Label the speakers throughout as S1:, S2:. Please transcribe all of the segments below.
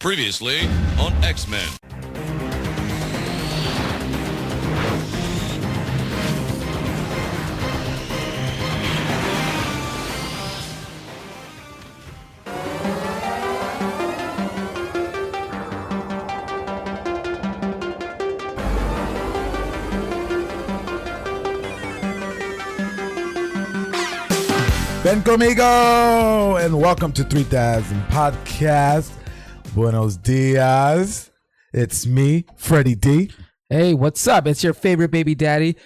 S1: Previously on X-Men.
S2: Ben conmigo, and welcome to 3000 Podcast. Buenos dias. It's me, Freddie D.
S3: Hey, what's up? It's your favorite baby daddy,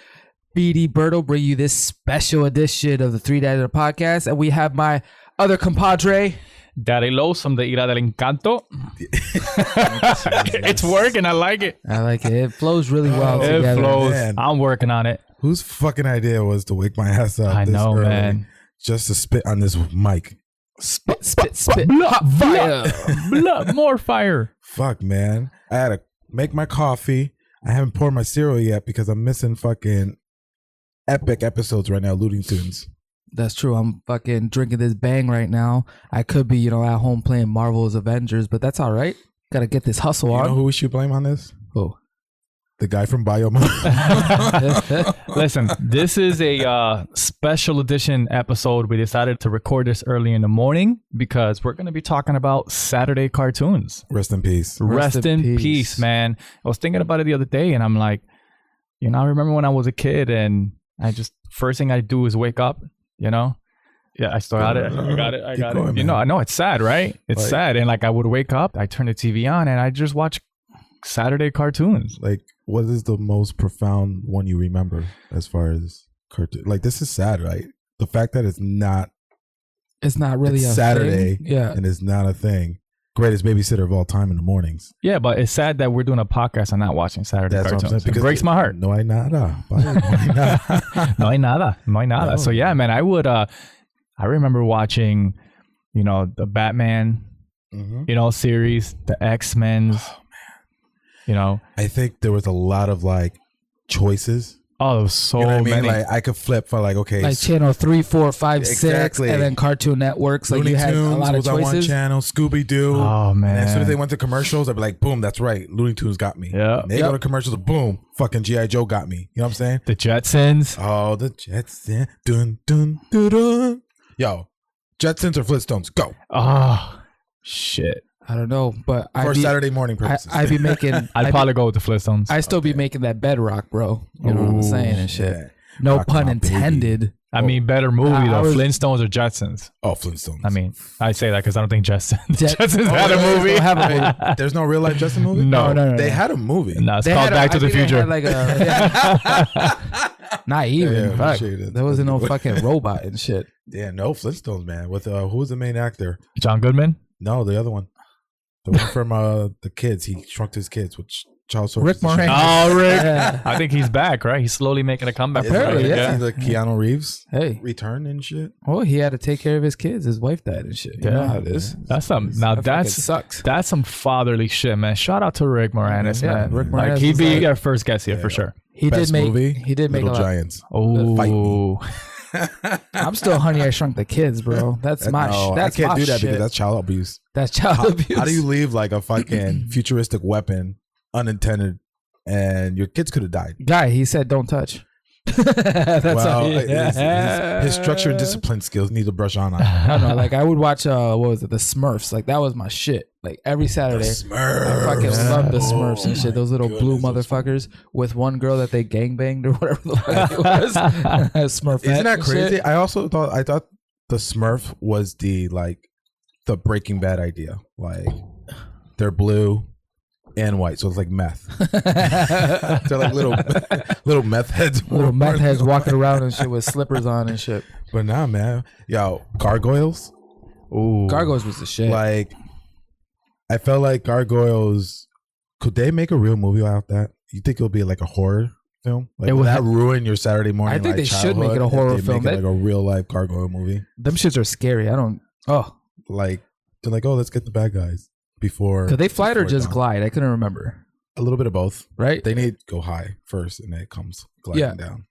S3: BD Berto, bring you this special edition of the 3000 Podcast. And we have my other compadre,
S4: Daddy Losum de Ira del Encanto. It's working. I like it.
S3: I like it. It flows really well together.
S4: It flows.
S2: Man.
S4: I'm working on it.
S2: Whose fucking idea was to wake my ass up
S4: I
S2: this
S4: know,
S2: early
S4: man.
S2: just to spit on this mic?
S3: Spit. Hot
S4: Blah,
S3: fire.
S4: blah, more fire.
S2: Fuck, man. I had to make my coffee. I haven't poured my cereal yet because I'm missing fucking epic episodes right now, Looney Tunes.
S3: That's true. I'm fucking drinking this bang right now. I could be, at home playing Marvel's Avengers, but that's all right. Got to get this hustle
S2: You
S3: on.
S2: know who we should blame on this?
S3: Who?
S2: The guy from Biomode.
S4: Listen, this is a special edition episode. We decided to record this early in the morning because we're going to be talking about Saturday cartoons.
S2: Rest in peace.
S4: Rest in peace, man. I was thinking about it the other day and I'm like, I remember when I was a kid and first thing I do is wake up, Yeah, I still got it. I got it.
S2: Keep going,
S4: it.
S2: man.
S4: I know it's sad, right? It's
S2: Like-
S4: sad. And I would wake up, I turn the TV on and I just watch Saturday cartoons.
S2: Like, what is the most profound one you remember as far as cartoon? Like, this is sad, right? The fact that it's not
S3: really
S2: it's
S3: a
S2: Saturday
S3: thing. Yeah.
S2: and it's not a thing. Greatest babysitter of all time in the mornings.
S4: Yeah, but it's sad that we're doing a podcast and not watching Saturday
S2: That's what I'm
S4: cartoons.
S2: saying.
S4: It breaks my heart.
S2: No hay nada. No hay nada.
S4: No hay nada. No hay nada.
S2: No.
S4: So yeah, man, I remember watching, the Batman,
S2: Mhm.
S4: series, the X-Men's,
S2: I think there was a lot of choices.
S4: Oh, there was so
S2: You know what I mean?
S4: many.
S2: Like, I could flip for okay.
S3: Like channel 3, 4, 5, 6,
S2: Exactly.
S3: and then Cartoon Networks. Like
S2: Looney
S3: you had
S2: Tunes
S3: a lot of
S2: was on one
S3: choices.
S2: channel. Scooby Doo.
S4: Oh, man.
S2: And as soon as they went to commercials, I'd be like, boom, that's right. Looney Tunes got me.
S4: Yeah.
S2: And they go to commercials, boom, fucking G.I. Joe got me. You know what I'm saying?
S4: The Jetsons.
S2: Oh, the Jetsons. Dun, dun, dun, dun. Yo, Jetsons or Flintstones? Go.
S4: Oh, shit.
S3: I don't know, but
S2: For Saturday morning purposes.
S3: I'd be making.
S4: I'd probably go with the Flintstones.
S3: I still be making that bedrock, bro. You know what I'm saying and shit.
S2: Yeah.
S3: No
S2: Rock
S3: pun
S2: my baby.
S3: intended.
S4: I mean, better movie
S3: I
S4: though.
S3: was-
S4: Flintstones or Jetsons.
S2: Oh, Flintstones.
S4: I mean, I say that because I don't think Jetsons
S3: Jet-
S4: Jetsons
S3: Oh,
S4: had a
S3: they
S4: movie.
S3: don't have a movie.
S2: Wait, there's no real life Jetson movie?
S4: No.
S2: They had a movie.
S4: No, it's
S3: They
S4: called
S3: had
S4: Back to
S3: I
S4: the
S3: think they
S4: Future.
S3: had like not even.
S2: Yeah,
S3: Fuck.
S2: shit.
S3: There wasn't no fucking robot and shit.
S2: Yeah, no Flintstones, man. With who was the main actor?
S4: John Goodman.
S2: No, the other one. The one from the kids. He shrunk his kids with Charles Soros.
S3: Rick Moranis.
S4: Oh, Rick.
S3: Yeah.
S4: I think he's back, right? He's slowly making a comeback.
S3: Apparently,
S4: right?
S3: yeah.
S2: He's like Keanu Reeves
S3: Hey,
S2: return and shit.
S3: well, he had to take care of his kids. His wife died and shit. You know how it is.
S4: That's some. Now
S3: That fucking
S4: that's
S3: sucks.
S4: that's some fatherly shit, man. Shout out to Rick Moranis,
S3: Yeah,
S4: man.
S3: Rick
S4: Like
S3: Moranis
S4: he'd
S3: is
S4: be
S3: like-
S4: our first guest here
S2: Yeah.
S4: for sure.
S3: He
S2: Best
S3: did make.
S2: movie,
S3: He did make a
S2: Little
S3: lot.
S2: Giants. Fight
S4: Oh,
S3: I'm still Honey I Shrunk the Kids, bro. That's my.
S2: No,
S3: That's
S2: I can't
S3: my
S2: do that
S3: shit.
S2: because that's child abuse.
S3: That's child
S2: How,
S3: abuse.
S2: how do you leave a fucking futuristic weapon unintended and your kids could have died?
S3: Guy, he said don't touch. That's
S2: Well,
S3: how he,
S2: his structure and discipline skills need to brush on.
S3: I don't know. Like I would watch what was it? The Smurfs. Like that was my shit. Like every Saturday.
S2: Smurfs.
S3: I fucking love the Smurfs and
S2: Oh
S3: shit. Those little
S2: my
S3: blue
S2: goodness, those
S3: motherfuckers with one girl that they gangbanged or whatever the fuck it was. Smurf.
S2: Isn't that crazy? I thought the Smurf was the Breaking Bad idea. Like they're blue and white, so it's like meth. They're like little meth heads.
S3: Little meth heads walking around and shit with slippers on and shit.
S2: But nah, man. Yo, gargoyles.
S4: ooh.
S3: Gargoyles was the shit.
S2: Like, I felt like gargoyles. Could they make a real movie out of that? You think it'll be like a horror film? Like,
S4: It
S2: would
S4: would
S2: that ruin your Saturday morning?
S3: I think they should make
S2: childhood
S3: it a
S2: if
S3: horror
S2: they
S3: film.
S2: Make it like a real life gargoyle movie.
S3: Them shits are scary. I don't. Oh,
S2: Like they're like, oh, let's get the bad guys before.
S3: could they fly or
S2: before
S3: just
S2: dawn.
S3: glide? I couldn't remember.
S2: A little bit of both.
S3: Right?
S2: They need to go high first, and then it comes gliding
S3: Yeah.
S2: down.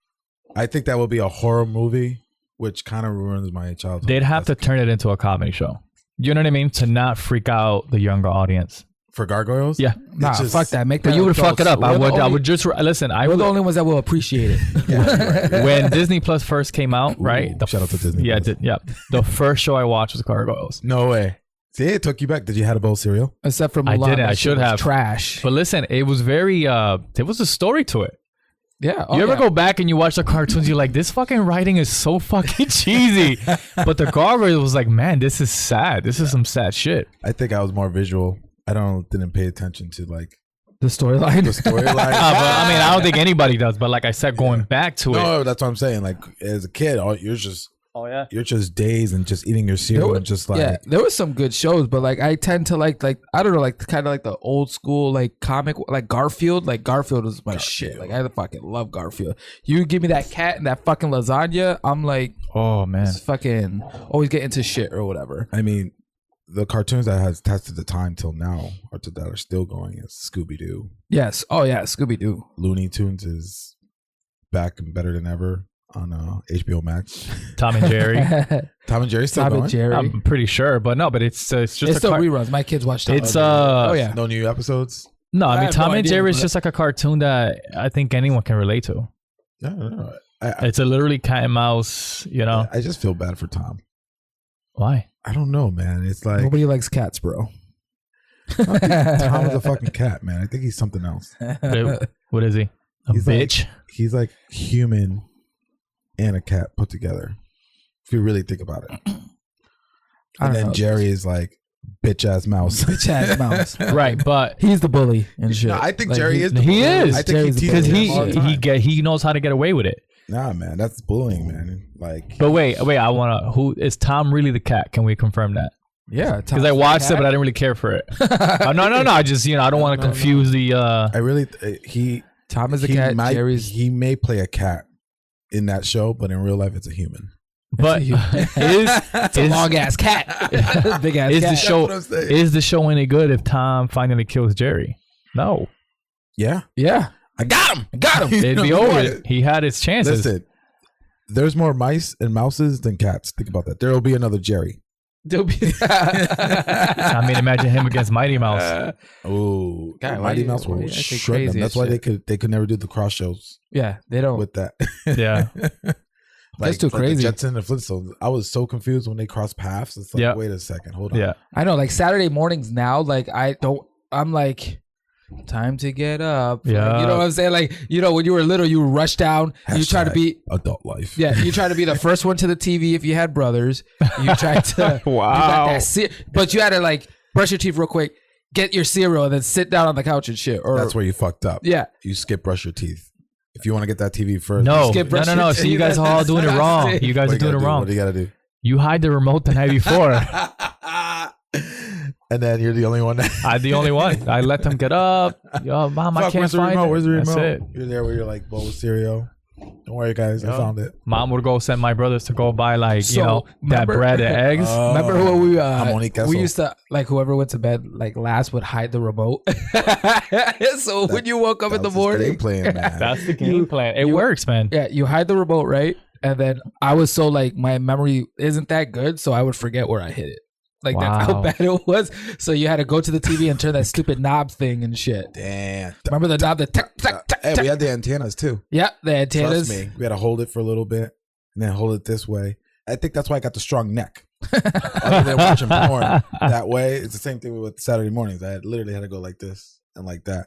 S2: I think that would be a horror movie, which kind of ruins my childhood.
S4: They'd have to turn it into a comedy show. You know what I mean? To not freak out the younger audience.
S2: For gargoyles?
S4: Yeah.
S3: Nah,
S2: just-
S3: fuck that. Make that.
S4: But you would fuck it up. I
S3: We're
S4: would just listen.
S3: We're the only ones that will appreciate it.
S2: Yeah,
S4: when Disney Plus first came out, right?
S2: Ooh, shout out to Disney
S4: Yeah,
S2: Plus.
S4: the first show I watched was Gargoyles.
S2: No way. See, it took you back. Did you have a bowl of cereal?
S3: Except for Mulan.
S4: I didn't.
S3: that
S4: I
S3: shit
S4: should
S3: was
S4: have.
S3: Trash.
S4: But listen, it was very. There was a story to it.
S3: Yeah.
S4: You ever go back and you watch the cartoons? You're like, this fucking writing is so fucking cheesy. But the Gargoyles was like, man, this is sad. This is some sad shit.
S2: I think I was more visual. Didn't pay attention to like
S3: the storyline?
S2: the storyline.
S4: But I mean, I don't think anybody does. But like I said, going back to it.
S2: No, that's what I'm saying. Like as a kid, you're just dazed and just eating your cereal and just like
S3: yeah, there was some good shows, but like I tend to like I don't know, like kind of like the old school like comic, like Garfield. Like Garfield was my shit. Like I fucking love Garfield. You give me that cat and that fucking lasagna, I'm like,
S4: Oh man,
S3: just fucking always get into shit or whatever.
S2: I mean, the cartoons that has tested the time till now that are still going is Scooby Doo.
S3: Yes. Oh yeah, Scooby Doo.
S2: Looney Tunes is back and better than ever on HBO Max.
S4: Tom and Jerry.
S2: Tom and Jerry's still
S3: Tom
S2: going.
S3: and Jerry.
S4: I'm pretty sure, but no, but it's just
S3: It's
S4: a
S3: still reruns. My kids watch Tom
S4: It's
S3: and Jerry. Oh yeah.
S2: No new episodes.
S4: No, I
S3: I
S4: mean
S3: have
S4: Tom
S3: no
S4: and
S3: idea,
S4: Jerry is
S3: but-
S4: just like a cartoon that I think anyone can relate to.
S2: No.
S4: It's a literally cat and mouse. You know
S2: I just feel bad for Tom.
S4: why?
S2: I don't know, man. It's like
S3: Nobody likes cats, bro.
S2: Tom is a fucking cat, man. I think he's something else.
S4: What is he? A
S2: He's
S4: bitch?
S2: Like, he's like human and a cat put together. If you really think about it.
S3: I
S2: And
S3: don't
S2: then
S3: know.
S2: Jerry is like bitch ass mouse.
S3: Bitch ass mouse.
S4: Right, but
S3: He's the bully and shit.
S2: No, I think
S3: Like,
S2: Jerry is. The
S4: he
S2: bully.
S4: is.
S2: I think
S3: Jerry's the
S2: he
S4: because
S2: teases
S3: bully.
S2: him all the time.
S4: he knows how to get away with it.
S2: Nah, man, that's bullying, man. Like,
S4: But wait, I wanna. Who is Tom really the cat? Can we confirm that?
S3: Yeah,
S4: Because I watched it, but I didn't really care for it. No. I just I don't want to confuse the.
S2: I really
S3: Tom is a
S2: he
S3: cat.
S2: might,
S3: Jerry's
S2: he may play a cat in that show, but in real life, it's a human.
S4: But
S3: it's a long ass cat, big ass
S4: is
S3: cat.
S4: the show
S2: what I'm saying.
S4: is the show any good if Tom finally kills Jerry? No,
S2: Yeah,
S3: Yeah,
S2: I got him. I got him.
S4: it'd be over. He had his chances.
S2: Listen, there's more mice and mouses than cats. Think about that. There will be another Jerry.
S3: there'll be.
S4: I mean, imagine him against Mighty Mouse.
S2: Oh,
S3: God, why
S2: Mighty
S3: you-
S2: Mouse
S3: why
S2: will
S3: you acting
S2: shred them.
S3: crazy
S2: That's
S3: as
S2: why
S3: shit?
S2: they could never do the cross shows
S3: Yeah, they don't.
S2: with that.
S4: Yeah,
S2: Like,
S3: too
S2: like
S3: crazy.
S2: The Jetson and the Flintstones. I was so confused when they crossed paths. It's like,
S4: Yeah.
S2: wait a second, hold on.
S4: yeah.
S3: I know, like Saturday mornings now. Like I'm like, time to get up. Like,
S4: Yeah.
S3: you know what I'm saying? Like, when you were little, you would rush down. You try to
S2: Hashtag
S3: be.
S2: adult life.
S3: Yeah, you try to be the first one to the TV if you had brothers. You tried to.
S4: Wow.
S3: You got that but you had to like brush your teeth real quick, get your cereal, and then sit down on the couch and shit. Or
S2: That's where you fucked up.
S3: yeah.
S2: You skip brush your teeth. If you want to get that TV first,
S4: No,
S3: skip brush
S4: no.
S3: your
S4: See, you
S3: teeth.
S4: guys are all doing it wrong. You guys
S2: what
S4: are doing it wrong.
S2: What do you got to do?
S4: You hide the remote the night before.
S2: And then you're the only one that.
S4: I'm the only one. I let them get up. Yo, mom, I
S2: Fuck,
S4: can't
S2: where's the
S4: find
S2: remote?
S4: it.
S2: Where's the remote?
S4: That's it.
S2: You're there where you're like bowl of cereal. Don't worry, guys. I found it.
S4: Mom would go send my brothers to go buy like
S3: So,
S4: that
S3: remember-
S4: bread and eggs.
S3: Remember when we
S2: Jamón y queso.
S3: we used to like whoever went to bed like last would hide the remote. So when you woke up in the
S2: That was his game
S3: morning,
S2: plan, man.
S4: That's the game plan. It works, man.
S3: yeah, you hide the remote, right? And then I was so like my memory isn't that good, so I would forget where I hid it. Like that's how
S4: Wow.
S3: bad it was. So you had to go to the TV and turn that stupid knob thing and shit.
S2: Damn.
S3: Remember the knob that tick, tick, tick,
S2: Hey,
S3: tick.
S2: we had the antennas too.
S3: Yeah, the antennas.
S2: Trust me. We had to hold it for a little bit and then hold it this way. I think that's why I got the strong neck. Other than watching porn that way, it's the same thing with Saturday mornings. I literally had to go like this and like that.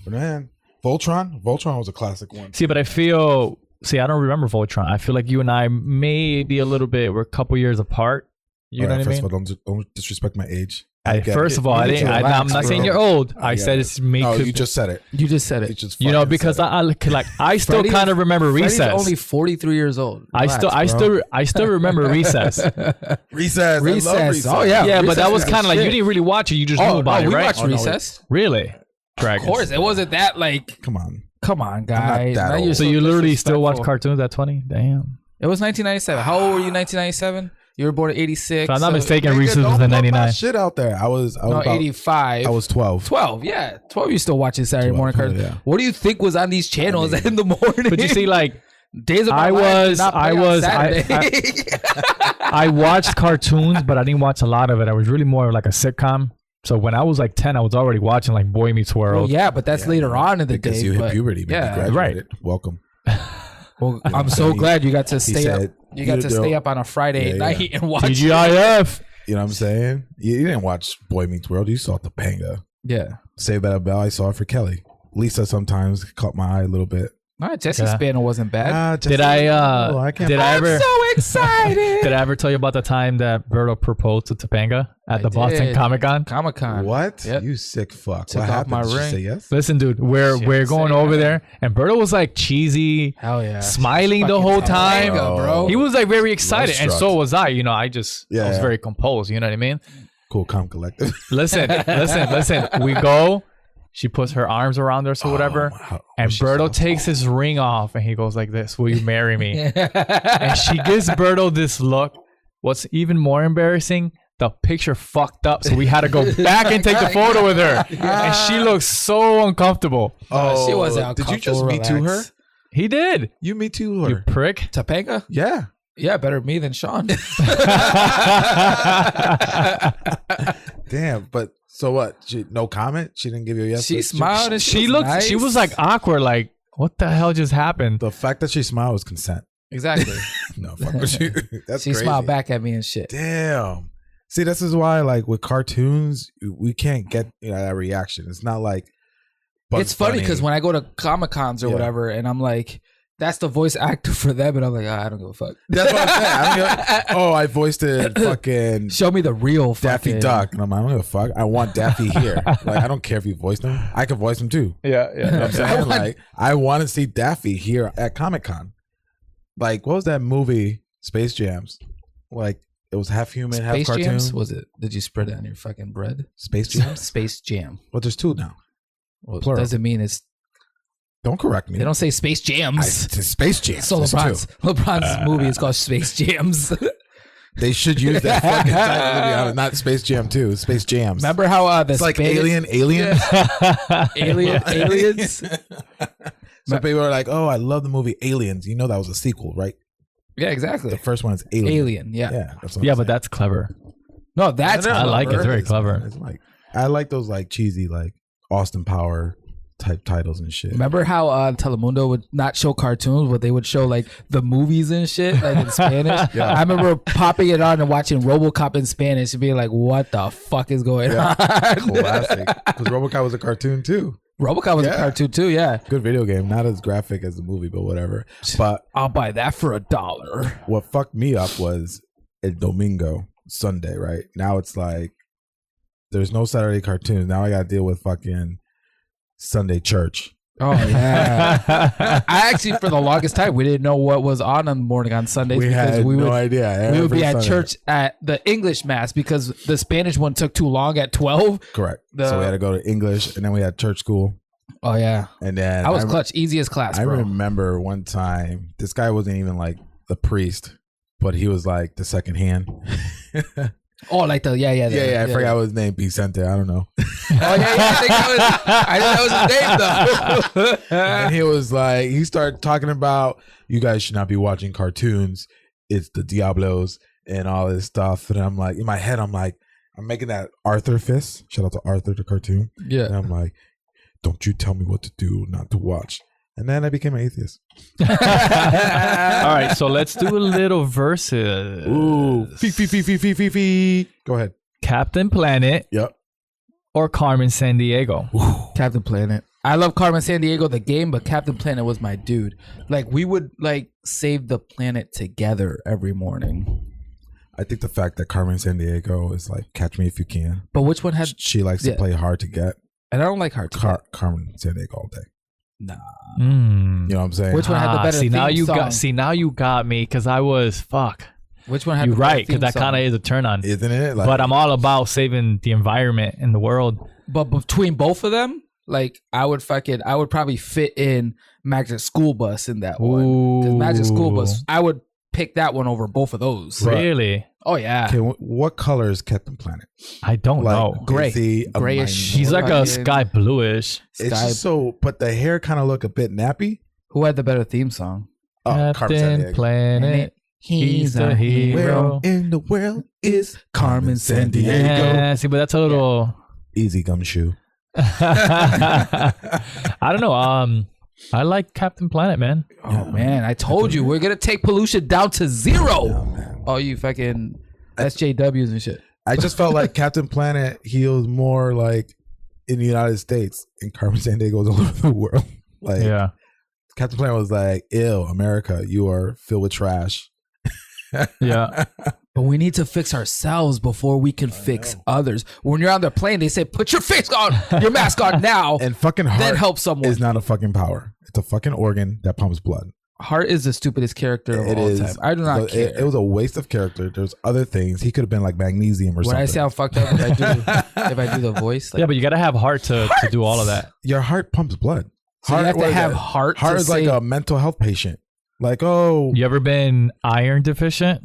S2: But man, Voltron was a classic one.
S4: See, but I don't remember Voltron. I feel like you and I maybe we're a couple years apart. You know what I
S2: First
S4: mean?
S2: of all, don't disrespect my age.
S4: First of all, I
S3: You need
S4: didn't.
S3: to
S4: I'm
S3: relax,
S4: not saying
S3: bro.
S4: you're old.
S2: I
S4: I
S2: get
S4: said
S2: it.
S4: it's me.
S2: No, you just said it.
S3: You just said
S2: You
S3: it.
S2: just
S4: You know,
S2: fucking
S4: because
S2: said it.
S4: I still
S3: Freddie-
S4: kind of remember
S3: Freddie's
S4: recess.
S3: only 43 years old.
S4: I still remember recess.
S2: Recess.
S3: Recess.
S2: I love Recess.
S3: Oh, yeah.
S4: Yeah, but
S3: Recess
S4: that was
S3: is
S4: kind of like you
S3: shit.
S4: didn't really watch it. You just knew
S3: Oh,
S4: about
S3: no,
S4: it,
S3: we
S4: right?
S3: watched
S2: Oh, no,
S3: Recess.
S4: Really?
S3: Of course, it wasn't that like.
S2: Come on.
S3: Come on,
S2: not
S3: guy.
S2: that
S3: Now
S2: old.
S3: you're
S4: So you literally still watch
S3: disrespectful.
S4: cartoons at 20? Damn.
S3: It was 1997. How old were you? 1997. You were born in 86.
S4: If I'm not
S3: so-
S4: mistaken,
S2: Nigga,
S4: Recess
S2: don't
S4: was in
S2: put my
S4: 99.
S2: shit out there. I was
S3: No,
S2: about,
S3: 85.
S2: I was 12.
S3: 12. Yeah, 12. You still watching Saturday
S2: 12,
S3: morning cartoons?
S2: yeah.
S3: What do you think was on these channels in the morning?
S4: But you see, like,
S3: Days of My
S4: I
S3: Life did
S4: was-
S3: not play
S4: I
S3: on
S4: was-
S3: Saturday.
S4: I watched cartoons, but I didn't watch a lot of it. I was really more like a sitcom So when I was like 10, I was already watching like Boy Meets World.
S3: Well, yeah, but that's later on in the
S2: because
S3: day.
S2: you hit
S3: but-
S2: puberty. Man.
S3: Yeah,
S2: You graduated. Welcome.
S3: Well, I'm so glad you got to stay up.
S2: said,
S3: You got to
S2: don't-
S3: stay up on a Friday
S2: Yeah,
S3: night and watch.
S4: TGIF.
S2: You know what I'm saying? You didn't watch Boy Meets World. You saw Topanga.
S3: Yeah.
S2: Saved by the Bell. I saw it for Kelly. Lisa sometimes caught my eye a little bit.
S3: All right, Jesse
S4: Yeah.
S3: Spanner wasn't bad.
S4: Did I
S2: can't.
S4: did I ever
S3: so excited.
S4: did I ever tell you about the time that Berto proposed to Topanga at the Boston
S3: did.
S4: Comic Con?
S3: Comic Con.
S2: What?
S3: Yep.
S2: You sick fuck.
S3: Took
S2: what
S3: off
S2: happened?
S3: my
S2: Did she
S3: ring.
S2: say yes?
S4: Listen, dude, we're
S3: Shit,
S4: going
S3: say
S4: over
S3: that.
S4: there, and Berto was like cheesy,
S3: Hell yeah.
S4: smiling the
S3: Fucking
S4: whole time.
S3: Topanga, bro.
S4: He was like very excited, and
S2: Love
S4: so
S2: struck.
S4: was I. You know, I was
S2: Yeah.
S4: very composed. You know what I mean?
S2: Cool, calm, collective.
S4: Listen. We go. She puts her arms around us or whatever, and Berto takes his ring off, and he goes like this: "Will you marry me?" And she gives Berto this look. What's even more embarrassing? The picture fucked up, so we had to go back and take the photo with her, and she looks so uncomfortable.
S2: Oh,
S3: she wasn't
S2: did you just
S3: uncomfortable,
S2: me too her?
S3: relax.
S4: He did.
S2: You me too
S4: You
S2: her?
S4: prick.
S3: Topanga?
S2: Yeah.
S3: Yeah, better me than Sean.
S2: Damn. But so what? She no comment. She didn't give you a yes.
S3: She smiled and
S4: She
S3: was
S4: looked.
S3: nice.
S4: She was like awkward. Like, what the hell just happened?
S2: The fact that she smiled was consent.
S3: Exactly.
S2: No, fuck with you. That's
S3: She
S2: crazy.
S3: smiled back at me and shit.
S2: Damn. See, this is why, like with cartoons, we can't get that reaction. It's not like. Bugs
S3: It's funny
S2: Bunny.
S3: because when I go to Comic Cons or
S2: Yeah.
S3: whatever, and I'm like, that's the voice actor for them, and I'm like, I don't give a fuck.
S2: That's what I'm saying. I don't give, I voiced it fucking
S3: Show me the real
S2: Daffy
S3: fucking-
S2: Duck, and I'm like, I don't give a fuck. I want Daffy here. Like, I don't care if you voiced him. I can voice him too.
S4: Yeah,
S2: You know what I'm saying? Like, I want to see Daffy here at Comic Con. Like, what was that movie? Space Jams. Like, it was half human, half
S3: Space
S2: cartoon.
S3: Jams? Was it? Did you spread it on your fucking bread?
S2: Space Jams.
S3: Space Jam.
S2: Well, there's two now.
S3: Well,
S2: Plural.
S3: doesn't mean it's.
S2: Don't correct me.
S3: They don't say Space Jams.
S2: It's Space Jams.
S3: So
S2: There's
S3: LeBron's movie is called Space Jams.
S2: two. They should use that fucking title to be honest. Not Space Jam 2. It's Space Jams.
S3: Remember how the
S2: It's like
S3: Spanish-
S2: aliens.
S3: aliens?
S2: Some people are like, "Oh, I love the movie Aliens." You know that was a sequel, right?
S3: Yeah, exactly.
S2: The first one is Alien.
S3: Alien. Yeah.
S2: Yeah, that's what
S4: yeah,
S2: I'm
S4: but
S2: saying.
S4: that's clever.
S3: No, that's
S4: I like it. It's
S3: clever.
S4: very clever.
S2: It's like I like those like cheesy like Austin Power type titles and shit.
S3: Remember how Telemundo would not show cartoons, but they would show like the movies and shit, like in Spanish?
S2: Yeah.
S3: I remember popping it on and watching RoboCop in Spanish and being like, "What the fuck is going on?"
S2: Classic. Because RoboCop was a cartoon too.
S3: RoboCop was a
S2: Yeah.
S3: cartoon too. Yeah,
S2: Good video game, not as graphic as the movie, but whatever. But
S3: I'll buy that for $1.
S2: what fucked me up was El Domingo, Sunday, right? Now it's like there's no Saturday cartoons. Now I got to deal with fucking Sunday church.
S3: Oh yeah. I actually, for the longest time, we didn't know what was on in the morning on Sundays
S2: We
S3: because
S2: had
S3: we
S2: no
S3: would
S2: idea.
S3: we would be
S2: Every
S3: at
S2: Sunday.
S3: church at the English mass because the Spanish one took too long at 12.
S2: Correct.
S3: The-
S2: So we had to go to English, and then we had church school,
S3: Oh yeah,
S2: and then
S3: I was clutch, easiest class,
S2: I
S3: bro.
S2: remember one time this guy wasn't even like the priest, but he was like the second hand.
S3: Oh, like the
S2: I forgot what his name. Vicente. I don't know.
S3: Oh yeah, I know that was his name though.
S2: And he was like, he started talking about you guys should not be watching cartoons. It's the Diablos and all this stuff. And I'm like, in my head, I'm like, I'm making that Arthur fist. Shout out to Arthur, the cartoon. And
S3: Yeah.
S2: I'm like, don't you tell me what to do, not to watch. And then I became an atheist.
S4: All right, so let's do a little versus.
S2: Ooh, fee. Go ahead.
S4: Captain Planet
S2: Yep.
S4: or Carmen San Diego.
S3: Captain Planet. I love Carmen San Diego, the game, but Captain Planet was my dude. Like we would like save the planet together every morning.
S2: I think the fact that Carmen San Diego is like Catch Me If You Can.
S3: But which one had?
S2: She likes to
S3: Yeah.
S2: play hard to get.
S3: And I don't like Heart.
S2: Carmen San Diego all day.
S3: Nah.
S4: Mm.
S2: You know what I'm saying?
S3: Which one had the better
S4: see now
S3: theme
S4: you
S3: song?
S4: got now you got me because I was fuck.
S3: Which one had?
S4: You're
S3: the better
S4: right because
S3: theme
S4: that
S3: song?
S4: kind of is a turn on.
S2: Isn't it? Like,
S4: But I'm all about saving the environment and the world.
S3: But between both of them, like I would probably fit in Magic School Bus in that one. Because Magic School Bus, I would pick that one over both of those.
S2: Right.
S4: Really?
S3: Oh yeah.
S2: okay, what color is Captain Planet?
S4: I don't
S2: Like,
S4: know.
S3: Gray.
S2: is he a
S3: Grayish.
S2: minor-
S4: He's like a
S3: Fucking-
S4: sky bluish.
S2: It's
S3: Sky-
S2: just so, but the hair kind of look a bit nappy.
S3: Who had the better theme song?
S2: Oh, Carmen San
S4: Captain
S2: Diego.
S4: Planet. He's the hero.
S2: Where in the world is Carmen San Diego?
S4: Yeah, see, but that's a little.
S2: Easy gumshoe.
S4: I don't know. I like Captain Planet, man.
S3: Oh man, I told you we're gonna take pollution down to zero. Oh, you fucking SJWs and shit.
S2: I just felt like Captain Planet, he was more like in the United States, and Carmen Sandiego was all over the world. Like,
S4: Yeah.
S2: Captain Planet was like, ew, America, you are filled with trash.
S4: Yeah.
S3: But we need to fix ourselves before we can fix others. When you're on the plane, they say, "Put your face on, your mask on now,"
S2: And fucking heart
S3: then help someone.
S2: is not a fucking power. It's a fucking organ that pumps blood.
S3: Heart is the stupidest character of all time. I do not care.
S2: It was a waste of character. There's other things. He could have been like magnesium or
S3: When
S2: something.
S3: I sound fucked up, if I do the voice, like,
S4: Yeah, but you gotta have heart to do all of that.
S2: Your heart pumps blood.
S3: so you have
S2: what
S3: to
S2: is
S3: have
S2: that?
S3: heart.
S2: Heart
S3: to
S2: is like
S3: say,
S2: a mental health patient. Like, oh,
S4: You ever been iron deficient?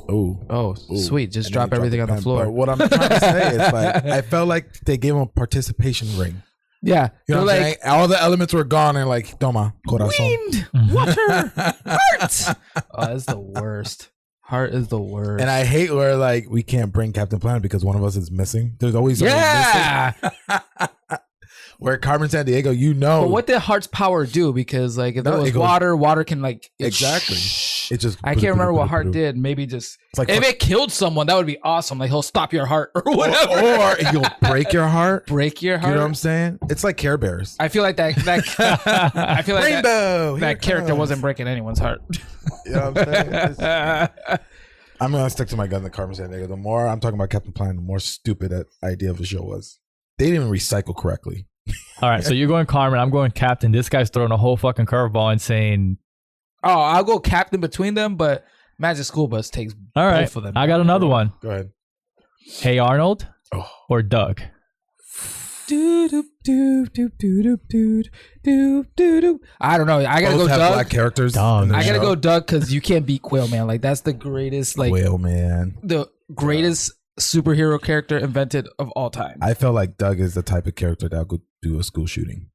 S2: oh,
S3: sweet. Just
S2: And
S3: drop
S2: then you
S3: everything on the
S2: pen.
S3: floor.
S2: But what I'm trying to say is, like, I felt like they gave him a participation ring.
S3: Yeah,
S2: You know
S3: they're
S2: what I'm
S3: like
S2: saying? All the elements were gone, and like, toma, corazón.
S3: wind, water, heart. Oh, that's the worst. Heart is the worst.
S2: And I hate where like we can't bring Captain Planet because one of us is missing. There's always someone
S3: yeah.
S2: missing. Where Carmen Sandiego, you know,
S3: But what did Heart's power do? Because like if
S2: No,
S3: there was
S2: it goes-
S3: water can like
S2: exactly. It just
S3: I can't remember what Heart did. Maybe just
S2: It's like
S3: if it killed someone, that would be awesome. Like he'll stop your heart or whatever,
S2: or you'll break your heart.
S3: break your
S2: You
S3: heart.
S2: know what I'm saying? It's like Care Bears.
S3: I feel like that. I feel like
S2: Rainbow. Here
S3: that
S2: it
S3: character
S2: comes.
S3: wasn't breaking anyone's heart.
S2: You know what I'm saying? It's- I'm gonna stick to my gun. The Carmen Sandiego. The more I'm talking about Captain Planet, the more stupid that idea of the show was. They didn't even recycle correctly.
S4: All right, so you're going Carmen, I'm going Captain. This guy's throwing a whole fucking curveball and saying,
S3: Oh, I'll go captain between them, but Magic School Bus takes
S4: all right,
S3: both of them.
S4: I got another one.
S2: Go ahead.
S4: Hey Arnold
S2: Oh.
S4: or Doug?
S3: I don't know. I gotta
S2: Both
S3: go
S2: have
S3: Doug.
S2: black characters.
S4: Dog.
S2: in the
S3: I gotta
S2: show.
S3: go Doug because you can't beat Quail Man. Like that's the greatest, like
S2: Whale man.
S3: the greatest superhero character invented of all time.
S2: I felt like Doug is the type of character that would do a school shooting.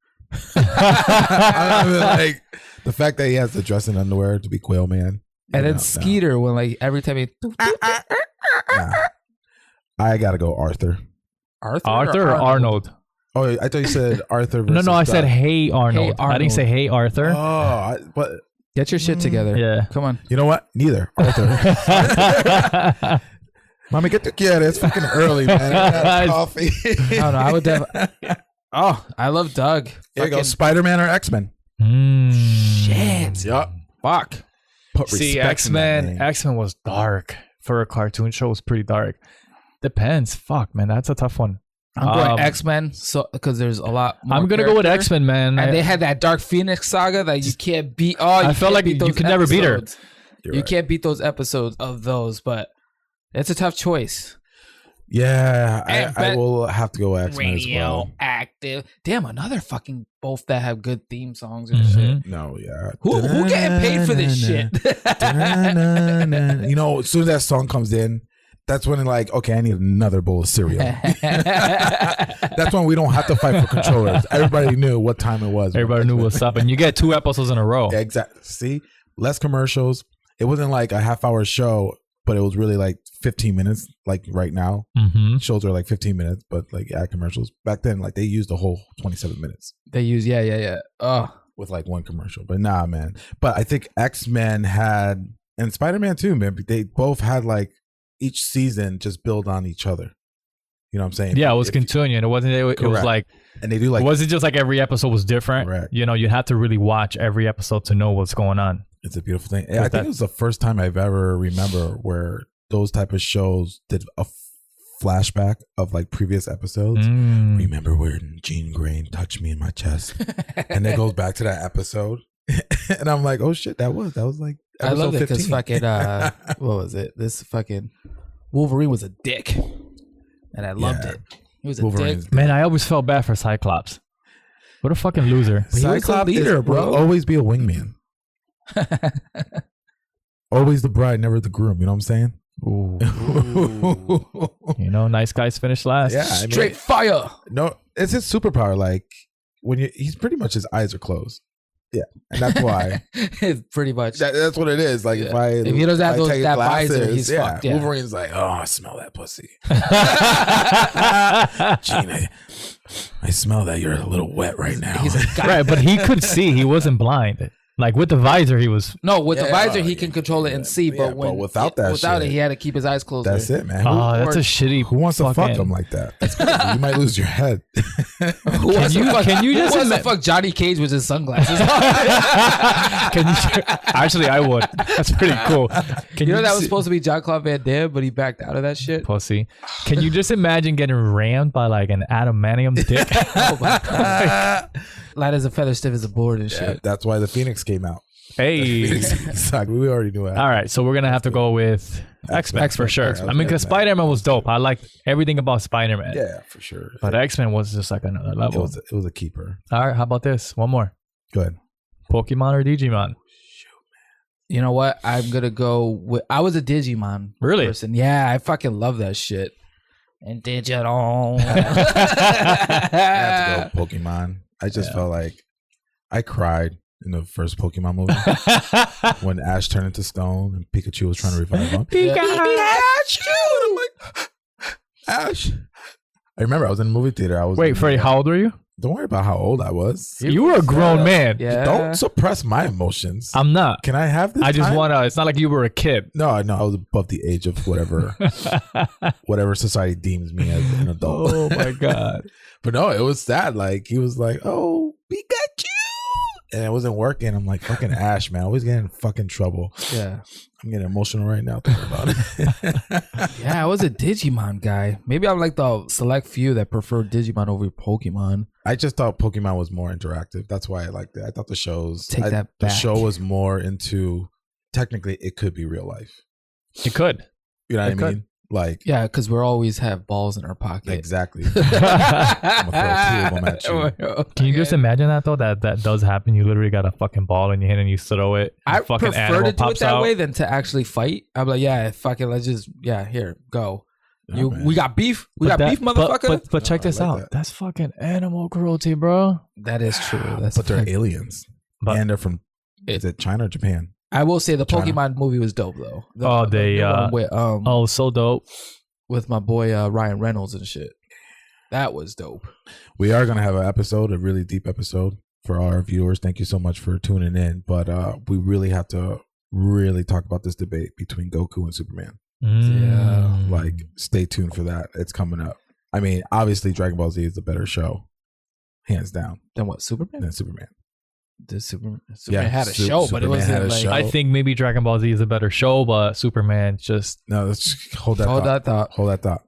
S2: I mean, like the fact that he has to dress in underwear to be Quail Man.
S3: And then
S2: No.
S3: Skeeter, when like every time he
S2: Nah. I gotta go Arthur.
S4: Arthur or Arnold?
S2: Oh, I thought you said Arthur.
S4: No,
S2: Versus
S4: I said
S2: Doug.
S4: hey Arnold. I
S3: Arnold.
S4: didn't say hey Arthur.
S2: But
S3: get your shit together.
S4: Yeah.
S3: Come on.
S2: you know what? Neither Arthur. Mommy, get together. It's fucking early, man. I gotta have coffee.
S3: I don't know. I would definitely. Oh, I love Doug.
S2: Here you go.
S3: Fucking
S2: Spider-Man or X-Men?
S3: shit.
S2: Yup.
S3: Fuck.
S2: Put
S4: See,
S2: respect in that name.
S4: X-Men was dark for a cartoon show. It was pretty dark. Depends. Fuck, man, that's a tough one.
S3: I'm going X-Men, so because there's a lot. More
S4: I'm gonna go with
S3: character.
S4: X-Men, man.
S3: And they had that Dark Phoenix saga that you can't beat. Oh,
S4: I felt like you
S3: those
S4: could never beat her.
S3: episodes.
S2: You're
S3: You
S2: right.
S3: can't beat those episodes of those, but it's a tough choice.
S2: Yeah,
S3: And
S2: I
S3: but-
S2: will have to go X-Men as well.
S3: Radioactive. Damn, another fucking both that have good theme songs and
S4: Mhm.
S3: shit.
S2: No, yeah.
S3: Who getting paid for this shit?
S2: You know, as soon as that song comes in, that's when like, okay, I need another bowl of cereal. That's when we don't have to fight for controllers. Everybody knew what time it was.
S4: Everybody knew what's up, and you get 2 episodes in a row.
S2: Exactly. See, less commercials. It wasn't like a half-hour show, but it was really like 15 minutes. Like right now,
S4: Mm-hmm.
S2: shows are like 15 minutes, but like ad commercials. Back then, like they used the whole 27 minutes
S3: They use yeah. Oh,
S2: with like one commercial. But nah, man. But I think X-Men had, and Spider-Man too, man. They both had like each season just build on each other. You know what I'm saying?
S4: Yeah, it was
S2: If-
S4: continuing. It wasn't. It was
S2: Correct.
S4: like.
S2: and they do like
S4: It wasn't just like every episode was different.
S2: Correct.
S4: You know, you had to really watch every episode to know what's going on.
S2: it's a beautiful thing.
S4: With
S2: I think
S4: that-
S2: it was the first time I've ever remember where those type of shows did a flashback of like previous episodes.
S4: Mm.
S2: Remember when Jean Grey touched me in my chest, and it goes back to that episode, and I'm like, oh shit, that was like
S3: I
S2: episode
S3: love it because
S2: 15.
S3: fucking what was it? This fucking Wolverine was a dick, and I loved
S2: Yeah.
S3: it. He was a
S2: Wolverine's
S3: dick.
S4: Man, I always felt bad for Cyclops. What a fucking loser.
S3: He was the
S2: Cyclops
S3: leader,
S2: is,
S3: bro.
S2: will always be a wingman. Always the bride, never the groom. You know what I'm saying?
S4: Ooh. You know, nice guys finish last.
S2: Yeah, I mean,
S3: Straight fire.
S2: no, it's his superpower. Like when he's pretty much his eyes are closed. Yeah, and that's why.
S3: It's pretty much.
S2: That's what it is. Like if
S3: he doesn't have
S2: I take
S3: that
S2: glasses,
S3: visor, he's fucked. Yeah.
S2: Wolverine's like, oh, I smell that pussy. Gene, I smell that you're a little wet right now.
S3: He's like, God.
S4: Right, but he could see. He wasn't blind. Like with the visor, he was.
S3: No, with the visor, he can control it and see. But
S2: without
S3: it, he had to keep his eyes closed.
S2: That's it, man.
S4: Oh, that's a shitty.
S2: Who wants to fuck
S4: fucking-
S2: him like that? That's crazy. You might lose your head.
S4: Can you just
S3: who wants to fuck Johnny Cage with his sunglasses?
S4: Can you? Actually, I would. That's pretty cool. Can
S3: You know that was supposed to be Jean-Claude Van Damme, but he backed out of that shit.
S4: pussy? Can you just imagine getting rammed by like an adamantium dick?
S3: Oh my god! Light as a feather, stiff as a board and
S2: Yeah,
S3: shit.
S2: that's why the Phoenix came out.
S4: Hey.
S2: Exactly. We already knew that.
S4: All right, so we're gonna have to go with X-Men for sure.
S2: X-Men.
S4: I mean, because
S2: X-Men.
S4: Spider-Man was dope. I liked everything about Spider-Man.
S2: Yeah, for sure.
S4: But X-Men was just like another
S2: it
S4: level.
S2: was a keeper.
S4: All right, how about this? One more.
S2: Go ahead.
S4: Pokemon or Digimon?
S3: You know what? I'm gonna go with. I was a Digimon
S4: Really?
S3: person. Yeah, I fucking love that shit. And digital.
S2: I have to go Pokemon. I just felt like I cried in the first Pokemon movie when Ash turned into stone and Pikachu was trying to revive him. Pikachu! I'm like, Ash. I remember I was in the movie theater. I was
S4: Wait, Freddie, how old were you?
S2: Don't worry about how old I was.
S4: You were a grown man.
S3: Yeah.
S2: Don't suppress my emotions.
S4: I'm not.
S2: Can I have this?
S4: I just
S2: time?
S4: want to. It's not like you were a kid.
S2: No, I was above the age of whatever society deems me as an adult.
S4: Oh my god.
S2: But no, it was sad. Like he was like, "Oh, Pikachu," and it wasn't working. I'm like, "Fucking Ash, man, always getting in fucking trouble."
S3: Yeah.
S2: I'm getting emotional right now thinking about it.
S3: Yeah, I was a Digimon guy. Maybe I'm like the select few that prefer Digimon over Pokemon.
S2: I just thought Pokemon was more interactive. That's why I liked it. I thought the shows,
S3: Take that
S2: the
S3: back.
S2: show was more into. Technically, it could be real life.
S4: You could.
S2: You know what
S4: It
S2: I
S4: could.
S2: mean? Like
S3: Yeah, because we always have balls in our pocket.
S2: exactly. I'm gonna throw 2 of them at you.
S4: Can you just imagine that though? That does happen. You literally got a fucking ball in your hand and you throw it.
S3: I
S4: a fucking
S3: prefer
S4: animal
S3: to do it
S4: pops
S3: that
S4: out.
S3: way than to actually fight. I'm like, yeah, fuck it. Let's just, here, go.
S2: Oh, man.
S3: We got beef. We got beef, motherfucker.
S4: But check
S2: No, I
S4: this
S2: like
S4: out.
S2: that.
S4: That's fucking animal cruelty, bro.
S3: That is true. That's
S2: But they're
S3: fact.
S2: aliens,
S4: But-
S2: and they're from. Is it China or Japan?
S3: I will say the
S2: China.
S3: Pokemon movie was dope though.
S4: The
S3: one with
S4: Oh, so dope.
S3: with my boy Ryan Reynolds and shit. That was dope.
S2: We are gonna have an episode, a really deep episode for our viewers. Thank you so much for tuning in. But we really have to really talk about this debate between Goku and Superman.
S3: Yeah.
S2: Like, stay tuned for that. It's coming up. I mean, obviously, Dragon Ball Z is the better show, hands down,
S3: Then what? Superman?
S2: than Superman.
S3: The Superman
S2: Yeah,
S3: had a show, but it
S2: Superman
S3: wasn't
S2: had a
S3: like.
S2: show.
S4: I think maybe Dragon Ball Z is a better show, but Superman just
S2: No, let's just hold that
S3: Hold
S2: thought.
S3: that thought.
S2: Hold that thought.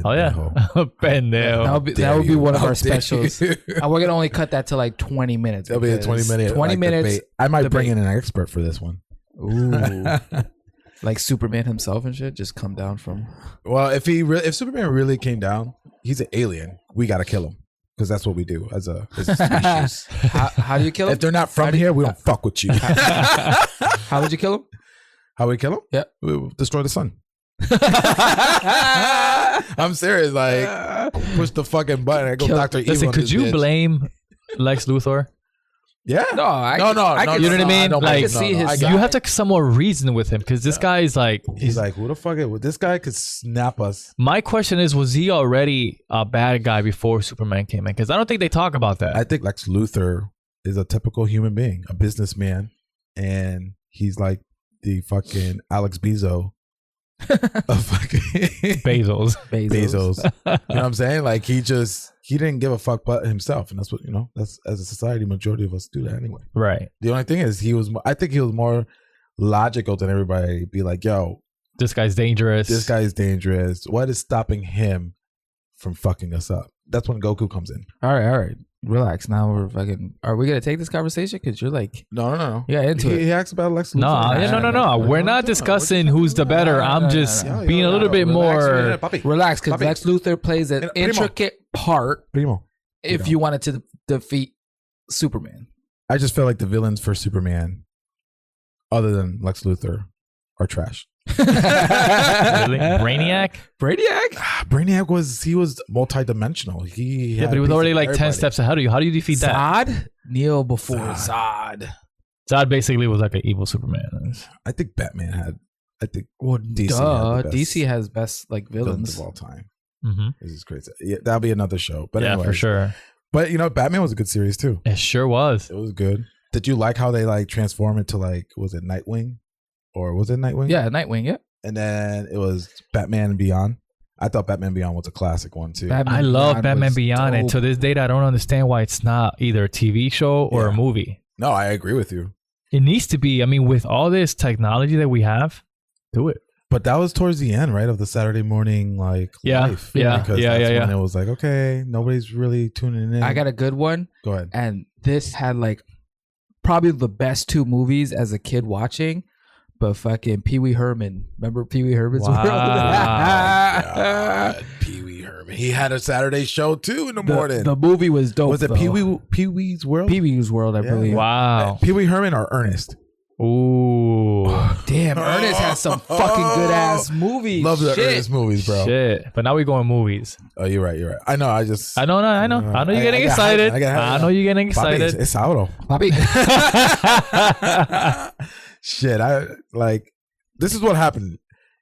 S4: oh yeah,
S2: Pendejo.
S4: pendejo.
S3: That would be one of
S2: How
S3: our
S2: dare
S3: specials.
S2: you.
S3: And we're gonna only cut that to like 20 minutes.
S2: That'll be a
S3: because
S2: 20-minute
S3: 20 minutes.
S2: debate. I might bring
S3: debate.
S2: in an expert for this one.
S3: Ooh. Like Superman himself and shit, just come down from.
S2: Well, if Superman really came down, he's an alien. We gotta kill him because that's what we do as a species.
S3: How do you kill him?
S2: If they're not from here, we don't fuck with you.
S3: How would you kill him?
S2: How we kill him?
S3: Yeah.
S2: We will destroy the sun. I'm serious. Like, push the fucking button. I go
S3: Kill-
S2: Dr. Evil.
S4: Listen,
S2: on
S4: could
S2: this
S4: you
S2: bitch.
S4: blame Lex Luthor?
S2: Yeah.
S3: No, I
S2: No,
S3: can-
S2: no,
S3: I
S2: no,
S3: can
S4: You know what I
S3: see-
S4: mean?
S2: don't
S4: Like,
S3: I
S2: believe-
S3: can see
S2: no,
S3: his.
S2: I
S3: side.
S2: got
S4: You have to somewhat reason with him because this guy is like.
S2: He's like, who the fuck is this guy? Could snap us.
S4: My question is, was he already a bad guy before Superman came in? Because I don't think they talk about that.
S2: I think Lex Luthor is a typical human being, a businessman, and he's like the fucking Alex Bezos of fucking
S4: Bezos.
S2: Bezos. You know what I'm saying? Like he didn't give a fuck but himself, and that's what that's as a society, majority of us do that anyway.
S4: Right.
S2: The only thing is I think he was more logical than everybody. Be like, yo,
S4: This guy's dangerous.
S2: this guy is dangerous. What is stopping him from fucking us up? That's when Goku comes in.
S3: All right. Relax. Now we're fucking. Are we gonna take this conversation? Because you're like,
S2: No.
S3: yeah, into it.
S2: He asked about Lex Luthor.
S4: No. We're not discussing who's the better. I'm just
S3: no.
S4: being a little bit more.
S3: Relax, because
S2: Papi.
S3: Lex Luthor plays an
S2: Primo.
S3: intricate part.
S2: Primo.
S3: If you wanted to defeat Superman,
S2: I just feel like the villains for Superman, other than Lex Luthor, are trash.
S4: Really? Brainiac?
S3: Brainiac.
S2: Brainiac was multi-dimensional.
S4: Yeah, but he was already like 10 steps ahead of you. How do you defeat that?
S3: Zod. Kneel before
S2: Zod.
S3: Zod.
S4: Zod basically was like an evil Superman.
S2: I think Batman had. I think
S3: Well,
S2: DC
S3: duh.
S2: had the best
S3: DC has best like
S2: villains
S3: villains.
S2: of all time.
S4: Mm-hmm.
S2: This is crazy. Yeah, that'll be another show. But
S4: Yeah,
S2: anyway,
S4: for sure.
S2: But Batman was a good series too.
S4: It sure was.
S2: It was good. Did you like how they like transform it to like, was it Nightwing, or was it Nightwing?
S3: Yeah, Nightwing. Yeah.
S2: And then it was Batman and Beyond. I thought Batman Beyond was a classic one too.
S3: Batman
S4: I love
S3: Beyond
S4: Batman
S3: was
S4: Beyond, and
S3: dope.
S4: to this date, I don't understand why it's not either a TV show or a
S2: Yeah.
S4: movie.
S2: No, I agree with you.
S4: It needs to be. I mean, with all this technology that we have, do it.
S2: But that was towards the end, right, of the Saturday morning life.
S4: Yeah,
S2: Because
S4: yeah,
S2: that's
S4: yeah.
S2: when it was like, okay, nobody's really tuning in.
S3: I got a good one,
S2: Go ahead.
S3: and this had like probably the best two movies as a kid watching. But fucking Pee Wee Herman, remember Pee Wee Herman's
S4: Wow.
S3: World?
S2: Pee Wee Herman. He had a Saturday show too in the morning.
S3: The movie was dope.
S2: Was it
S3: though.
S2: Pee Wee's World?
S3: Pee Wee's World? I
S2: Yeah.
S3: believe.
S4: Wow.
S2: Pee Wee Herman or Ernest?
S4: Ooh.
S3: Damn, Ernest has some fucking good ass movies.
S2: Love the
S3: Shit.
S2: Ernest movies, bro.
S4: Shit. But now we going movies.
S2: Oh, you're right. You're right. I know. I just.
S4: I know. I know you're getting
S2: I got
S4: excited.
S2: hyped. I got hyped.
S4: I know you're getting
S2: Papi,
S4: excited.
S2: it's sábado.
S3: Papi.
S2: Shit. I like. This is what happened.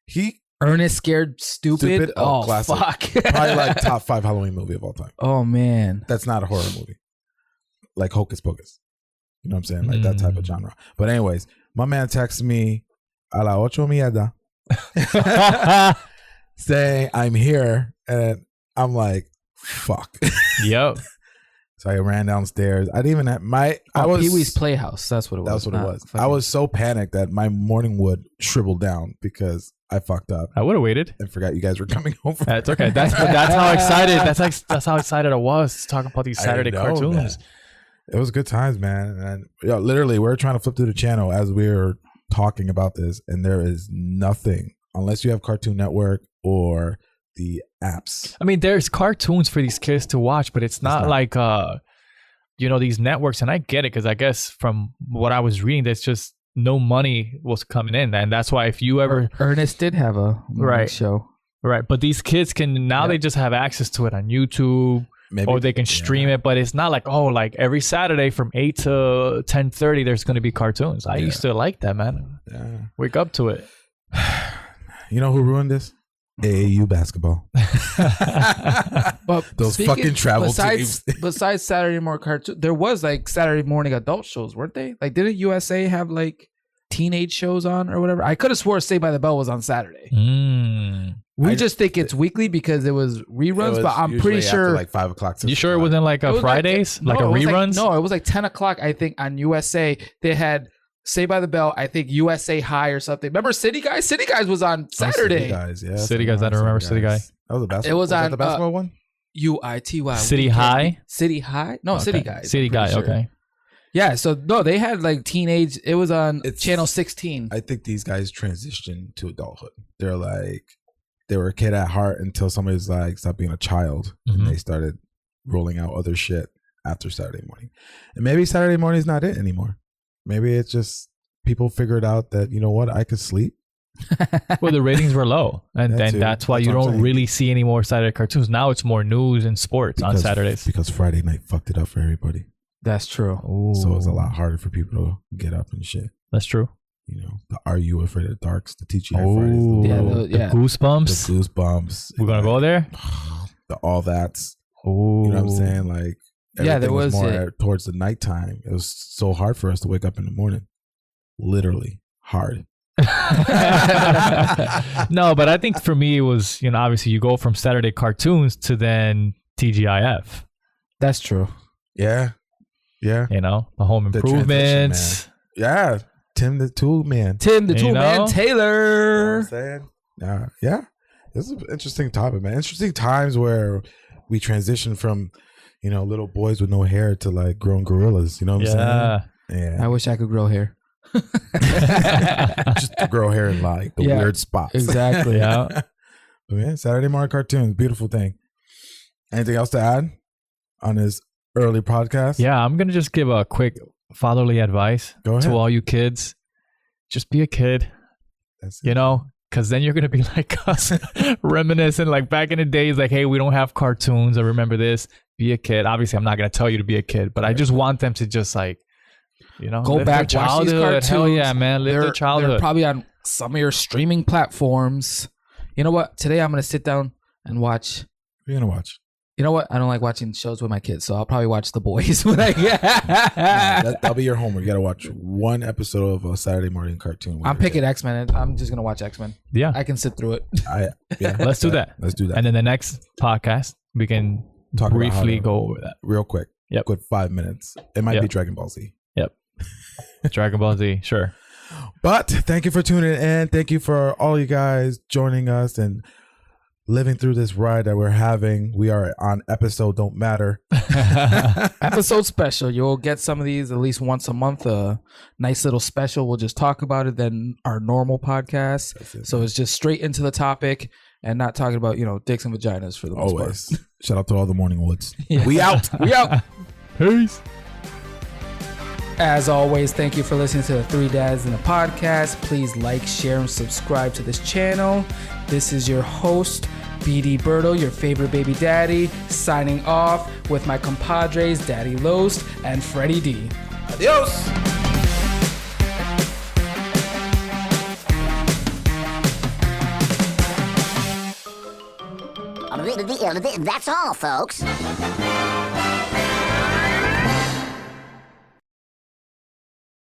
S2: He
S3: Ernest Scared Stupid.
S2: Stupid? Oh,
S3: Oh,
S2: classic.
S3: fuck.
S2: probably like top 5 Halloween movie of all time.
S3: Oh man.
S2: That's not a horror movie. Like Hocus Pocus. You know what I'm saying? Like that type of genre. But anyways, my man texts me a la 8 mierda saying I'm here, and I'm like, fuck.
S4: Yep.
S2: So I ran downstairs. I didn't even have I was
S3: Pee Wee's Playhouse. That's what it was.
S2: That's what it
S3: not
S2: was.
S3: fucking-
S2: I was so panicked that my morning wood shriveled down because I fucked up
S4: I would have waited.
S2: and forgot you guys were coming over.
S4: That's okay. That's how excited. That's how excited I was talking about these
S2: I
S4: Saturday
S2: know,
S4: cartoons.
S2: man. It was good times, man. And literally, we were trying to flip through the channel as we were talking about this, and there is nothing unless you have Cartoon Network or the apps.
S4: I mean, there's cartoons for these kids to watch, but it's not like these networks. And I get it because I guess from what I was reading, there's just no money was coming in, and that's why if you ever
S3: Ernest did have a
S4: Right.
S3: show.
S4: right, but these kids can now they just have access to it on YouTube.
S2: Maybe,
S4: Or they can stream it, but it's not like like every Saturday from 8 to 10:30 there's going to be cartoons. I used to like that, man.
S2: Yeah.
S4: Wake up to it.
S2: You know who ruined this? AAU basketball.
S3: But
S2: Those
S3: speaking-
S2: fucking travel
S3: besides,
S2: teams.
S3: besides Saturday morning cartoon, there was like Saturday morning adult shows, weren't they? Like, didn't USA have like teenage shows on or whatever? I could have swore Saved by the Bell was on Saturday. We just think it's weekly because it was reruns, but I'm pretty
S2: Usually after
S3: sure.
S2: like 5 o'clock.
S4: You sure it wasn't like
S3: it
S4: a
S3: was
S4: Fridays, like a
S3: it was
S4: reruns?
S3: no, it was like 10 o'clock, I think, on USA. They had Saved by the Bell, I think USA High or something. Remember City Guys? City Guys was on Saturday.
S2: City Guys, yeah.
S4: City Guys, I don't remember City Guy.
S2: That was a basketball.
S3: It was
S2: that
S3: on,
S2: the basketball one.
S3: UITY.
S4: City High?
S3: City High? No,
S4: Okay.
S3: City Guys.
S4: City
S3: I'm pretty
S4: Guy,
S3: sure.
S4: okay.
S3: Yeah, so no, they had like teenage. It was on
S2: It's-
S3: channel 16.
S2: I think these guys transitioned to adulthood. They're like, they were a kid at heart until somebody's like, stop being a child.
S4: Mhm.
S2: And they started rolling out other shit after Saturday morning. And maybe Saturday morning is not it anymore. Maybe it's just people figured out that, you know what, I could sleep.
S4: Well, the ratings were low, and
S2: That
S4: then
S2: too.
S4: that's why
S2: That's
S4: you
S2: what I'm
S4: don't
S2: saying.
S4: really see any more Saturday cartoons. Now it's more news and sports on Saturdays.
S2: Because Friday night fucked it up for everybody.
S3: That's true.
S2: So it's a lot harder for people to get up and shit.
S4: That's true.
S2: You know, the Are You Afraid of the Darks, the TGI
S4: Oh,
S2: Fridays,
S3: Yeah,
S2: the,
S3: those- yeah.
S4: The Goosebumps.
S2: the Goosebumps.
S4: We're gonna go there.
S2: The All That's.
S4: Oh,
S2: You know what I'm saying? Like,
S3: Yeah, there
S2: everything
S3: was
S2: more
S3: it.
S2: towards the nighttime. It was so hard for us to wake up in the morning. Literally hard.
S4: No, but I think for me it was, obviously you go from Saturday cartoons to then TGIF.
S3: That's true.
S2: Yeah. Yeah.
S4: The Home
S2: The
S4: Improvements.
S2: Yeah. Tim the Tool Man.
S3: Tim the
S4: You
S3: Tool Man
S4: know?
S3: Taylor.
S2: I'm saying? Yeah. Yeah. This is an interesting topic, man. Interesting times where we transition from, little boys with no hair to like grown gorillas. You know what I'm
S4: Yeah.
S2: saying?
S3: I
S2: Yeah.
S3: wish I could grow hair.
S2: Just to grow hair in like the
S3: Yeah,
S2: weird spots.
S3: Exactly.
S4: Yeah.
S2: But man, Saturday morning cartoons, beautiful thing. Anything else to add on this early podcast?
S4: Yeah, I'm gonna just give a quick fatherly advice
S2: Go ahead.
S4: to all you kids. Just be a kid.
S2: That's it.
S4: Because then you're going to be like us, reminiscing like back in the days, like, hey, we don't have cartoons. I remember this. Be a kid. Obviously, I'm not going to tell you to be a kid, but I just want them to just like,
S3: go
S4: live
S3: back,
S4: their
S3: watch these
S4: childhood.
S3: cartoons.
S4: Hell yeah, man. Live their childhood.
S3: They're probably on some of your streaming platforms. You know what? Today I'm going to sit down and watch.
S2: What are you going to watch?
S3: You know what? I don't like watching shows with my kids, so I'll probably watch The Boys when I
S2: That'll be your homework. You got to watch one episode of a Saturday morning cartoon.
S3: I'm picking X-Men. I'm just going to watch X-Men.
S4: Yeah.
S3: I can sit through it.
S4: Let's do that.
S2: Let's do that.
S4: And then the next podcast, we can
S2: Talk
S4: briefly go over that.
S2: Real quick.
S4: Yep.
S2: Good 5 minutes. It might be Dragon Ball Z.
S4: Yep. Dragon Ball Z, sure.
S2: But thank you for tuning in. Thank you for all you guys joining us and living through this ride that we're having. We are on episode Don't Matter.
S3: Episode special. You'll get some of these at least once a month. A nice little special. We'll just talk about it than our normal podcast. So it's just straight into the topic and not talking about, dicks and vaginas for the most
S2: Always. Shout out to all the Morning Woods.
S3: Yeah.
S2: We out.
S3: We out.
S4: Peace.
S3: As always, thank you for listening to the Three Dads in a Podcast. Please like, share, and subscribe to this channel. This is your host, BD Berto, your favorite baby daddy, signing off with my compadres, Daddy Lost and Freddie D.
S2: Adios.
S5: That's all, folks.